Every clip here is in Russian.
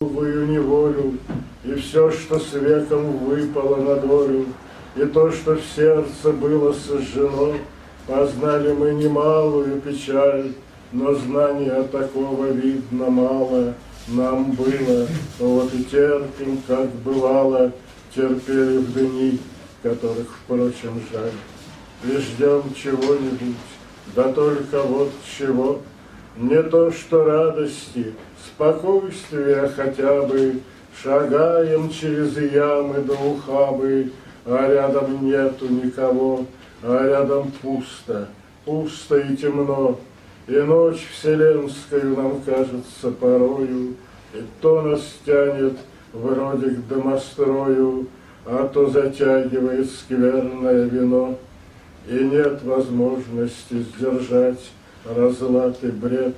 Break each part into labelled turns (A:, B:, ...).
A: Увы, неволю, и все, что с веком выпало на долю, и то, что в сердце было сожжено, познали мы немалую печаль, но знания такого, видно, мало нам было, вот и терпим, как бывало, терпели в дни, которых, впрочем, жаль. И ждем чего-нибудь, да только вот чего, не то что радости, спокойствия хотя бы, шагаем через ямы до ухабы, а рядом нету никого, а рядом пусто, пусто и темно, и ночь вселенскую нам кажется порою, и то нас тянет вроде к домострою, а то затягивает скверное вино, и нет возможности сдержать разлатый бред,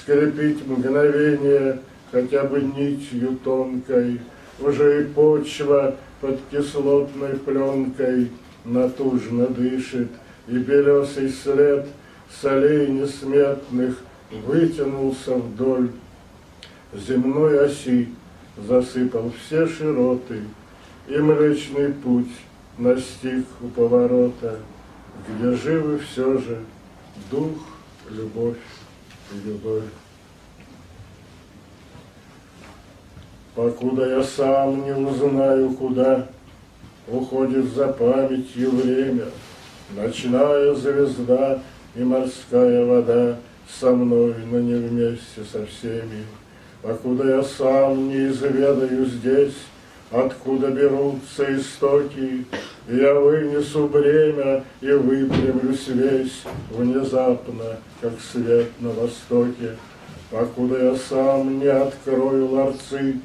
A: скрепить мгновение хотя бы нитью тонкой, уже и почва под кислотной пленкой натужно дышит, и белесый след солей несметных вытянулся вдоль земной оси, засыпал все широты, и Млечный Путь настиг у поворота, где живы все же дух, любовь и любовь. Покуда я сам не узнаю, куда уходит за памятью время, ночная звезда и морская вода со мной, но не вместе со всеми. Покуда я сам не изведаю здесь, откуда берутся истоки, я вынесу бремя и выпрямлюсь весь внезапно, как свет на востоке. Покуда я сам не открою ларцы,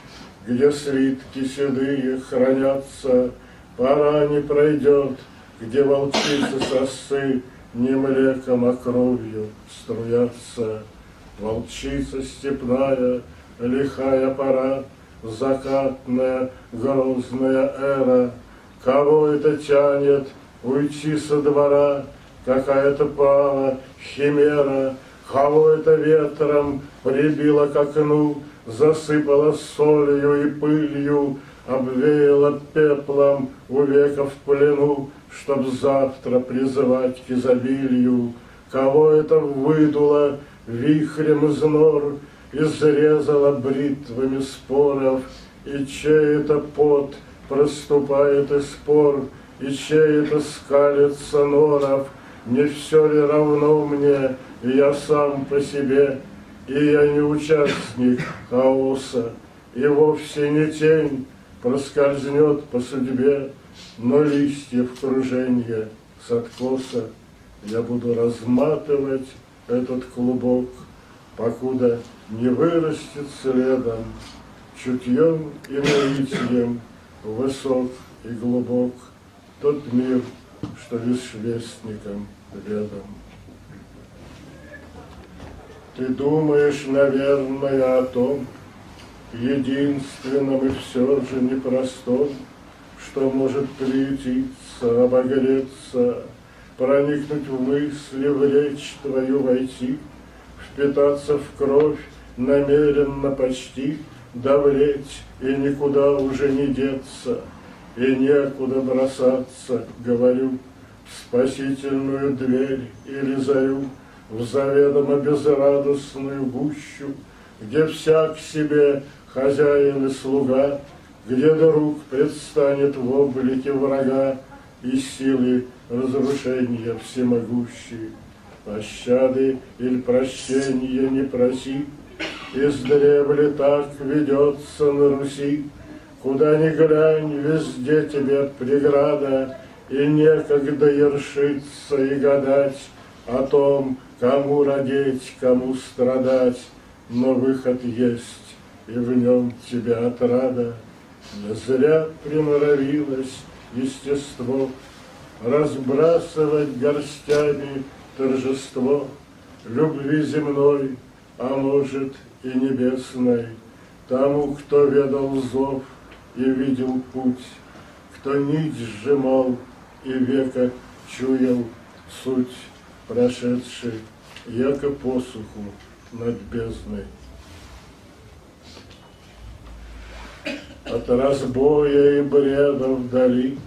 A: где свитки седые хранятся, пора не пройдет, где волчицы сосцы не млеком, а кровью струятся. Волчица степная, лихая пора, закатная, грозная эра. Кого это тянет уйти со двора, какая-то пара, химера? Кого это ветром прибило к окну, засыпало солью и пылью, обвеяло пеплом у века в плену, чтоб завтра призывать к изобилию? Кого это выдуло вихрем из нор, изрезало бритвами споров, и чей это пот проступает из пор, и чей это скалится норов? Не все ли равно мне, и я сам по себе, и я не участник хаоса, и вовсе не тень проскользнет по судьбе, но листья в круженье с откоса я буду разматывать этот клубок, покуда не вырастет следом, чутьем и наитием высок и глубок тот мир, что лишь вестником ведом. Ты думаешь, наверное, о том единственном и все же непростом, что может приютиться, обогреться, проникнуть в мысли, в речь твою войти, впитаться в кровь намеренно почти, давлеть, и никуда уже не деться, и некуда бросаться, говорю, в спасительную дверь или зарю, в заведомо безрадостную гущу, где всяк себе хозяин и слуга, где друг предстанет в облике врага и силы разрушения всемогущей. Пощады или прощения не проси, издревле так ведется на Руси, куда ни глянь, везде тебе преграда, и некогда ершиться и гадать о том, кому родить, кому страдать, но выход есть, и в нем тебя отрада. Не зря приноровилось естество разбрасывать горстями торжество любви земной, а может и небесной, тому, кто ведал зов и видел путь, кто нить сжимал и века чуял суть прошедшей, яко посуху над бездной. от разбоя и бреда вдали,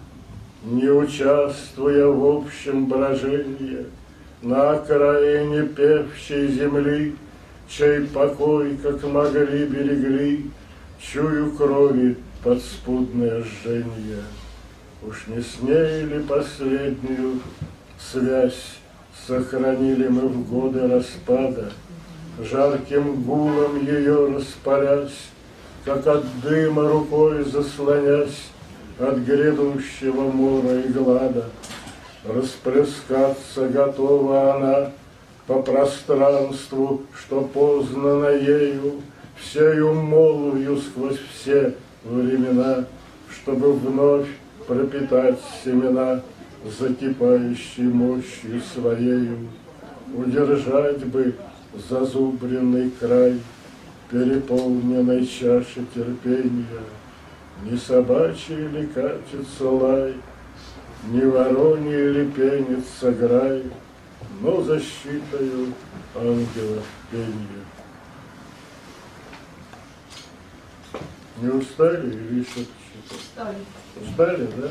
A: не участвуя в общем брожении, на окраине певчей земли, чей покой, как могли, берегли, чую крови подспудное жжение. Уж не с ней ли последнюю связь сохранили мы в годы распада, жарким гулом ее распалясь, как от дыма рукой заслонясь от грядущего мора и глада. Расплескаться готова она по пространству, что познано ею, всею молвью сквозь все времена, чтобы вновь пропитать семена закипающей мощью своею. Удержать бы зазубренный край переполненной чаши терпения. Не собачий ли катится лай, не воронье ли пенится грай, но защитою ангела пенья. Не устали или еще что-то?
B: Устали.
A: Устали, да?